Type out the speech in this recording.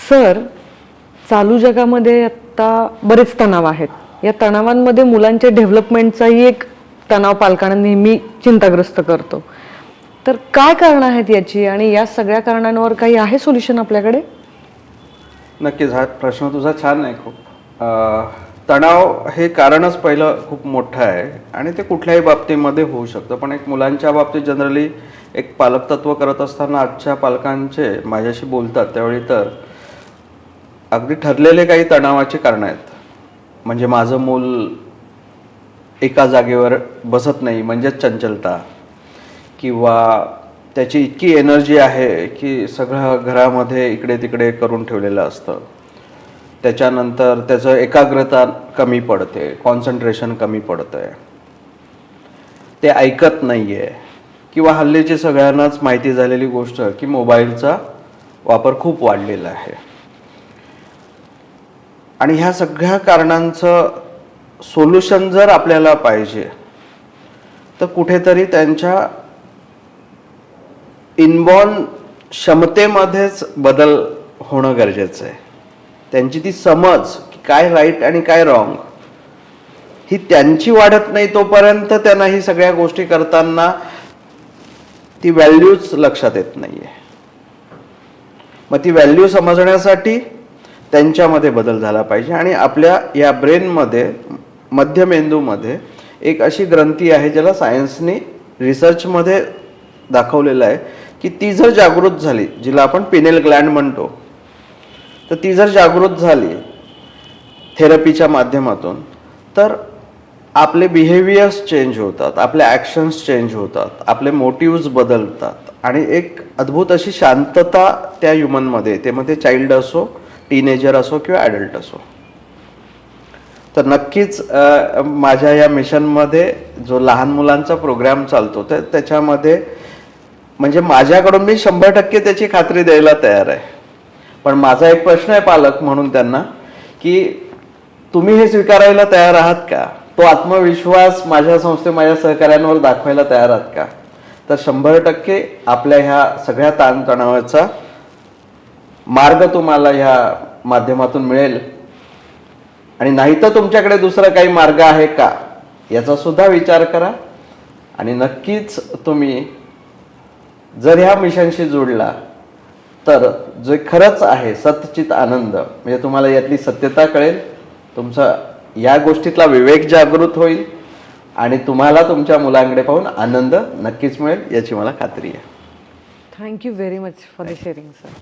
Sir, चालू जगामध्ये आता बरेच तणाव आहेत. या तणावांमध्ये मुलांच्या डेव्हलपमेंटचाही एक तणाव पालकांना नेहमी चिंताग्रस्त करतो. तर काय कारण आहेत याची, आणि या सगळ्या कारणांवर काही आहे सोल्युशन आपल्याकडे? नक्कीच, हा प्रश्न तुझा छान आहे खूप. तणाव हे कारणच पहिलं खूप मोठं आहे आणि ते कुठल्याही बाबतीमध्ये होऊ शकतं. पण एक मुलांच्या बाबतीत जनरली एक पालकत्व करत असताना आजच्या पालकांचे माझ्याशी बोलतात त्यावेळी तर अगदी ठरलेले काही तणावाची कारणं आहेत. म्हणजे माझं मूल एका जागेवर बसत नाही म्हणजेच चंचलता, किंवा त्याची इतकी एनर्जी आहे की सगळं घरामध्ये इकडे तिकडे करून ठेवलेलं असतं. त्याच्यानंतर त्याचं एकाग्रता कमी पडते, कॉन्सन्ट्रेशन कमी पडतं आहे, ते ऐकत नाही आहे. किंवा हल्लीची सगळ्यांनाच माहिती झालेली गोष्ट की मोबाईलचा वापर खूप वाढलेला आहे. आणि ह्या सगळ्या कारणांचं सोल्युशन जर आपल्याला पाहिजे तर कुठेतरी त्यांच्या इनबॉर्न क्षमतेमध्येच बदल होणं गरजेचं आहे. त्यांची ती समज की काय राईट आणि काय रॉंग ही त्यांची वाढत नाही तोपर्यंत त्यांना ही सगळ्या गोष्टी करताना ती व्हॅल्यूज लक्षात येत नाही आहे. मग ती व्हॅल्यू समजण्यासाठी त्यांच्यामध्ये बदल झाला पाहिजे. आणि आपल्या या ब्रेनमध्ये, मध्यमेंदूमध्ये एक अशी ग्रंथी आहे ज्याला सायन्सने रिसर्चमध्ये दाखवलेलं आहे की ती जर जागृत झाली, जिला आपण पिनेल ग्लँड म्हणतो, तर ती जर जागृत झाली थेरपीच्या माध्यमातून तर आपले बिहेवियर्स चेंज होतात, आपले ॲक्शन्स चेंज होतात, आपले मोटिव्ज बदलतात आणि एक अद्भुत अशी शांतता त्या ह्युमनमध्ये येते. मग ते चाइल्ड असो, टीनेजर असो किंवा ॲडल्ट असो. तर नक्कीच माझ्या या मिशनमध्ये जो लहान मुलांचा प्रोग्राम चालतो तर त्याच्यामध्ये म्हणजे माझ्याकडून मी 100% त्याची खात्री द्यायला तयार आहे. पण माझा एक प्रश्न आहे पालक म्हणून त्यांना की तुम्ही हे स्वीकारायला तयार आहात का? तो आत्मविश्वास माझ्या संस्थे, माझ्या सहकार्यांवर दाखवायला तयार आहात का? तर 100% आपल्या ह्या सगळ्या ताणतणावाचा मार्ग तुम्हाला ह्या माध्यमातून मिळेल. आणि नाही तर तुमच्याकडे दुसरा काही मार्ग आहे का याचा सुद्धा विचार करा. आणि नक्कीच तुम्ही जर ह्या मिशनशी जोडला तर जे खरंच आहे सत्यचित आनंद, म्हणजे तुम्हाला यातली सत्यता कळेल, तुमचा या गोष्टीतला विवेक जागृत होईल आणि तुम्हाला तुमच्या मुलांकडे पाहून आनंद नक्कीच मिळेल याची मला खात्री आहे. Thank you very much for the shearing, sir.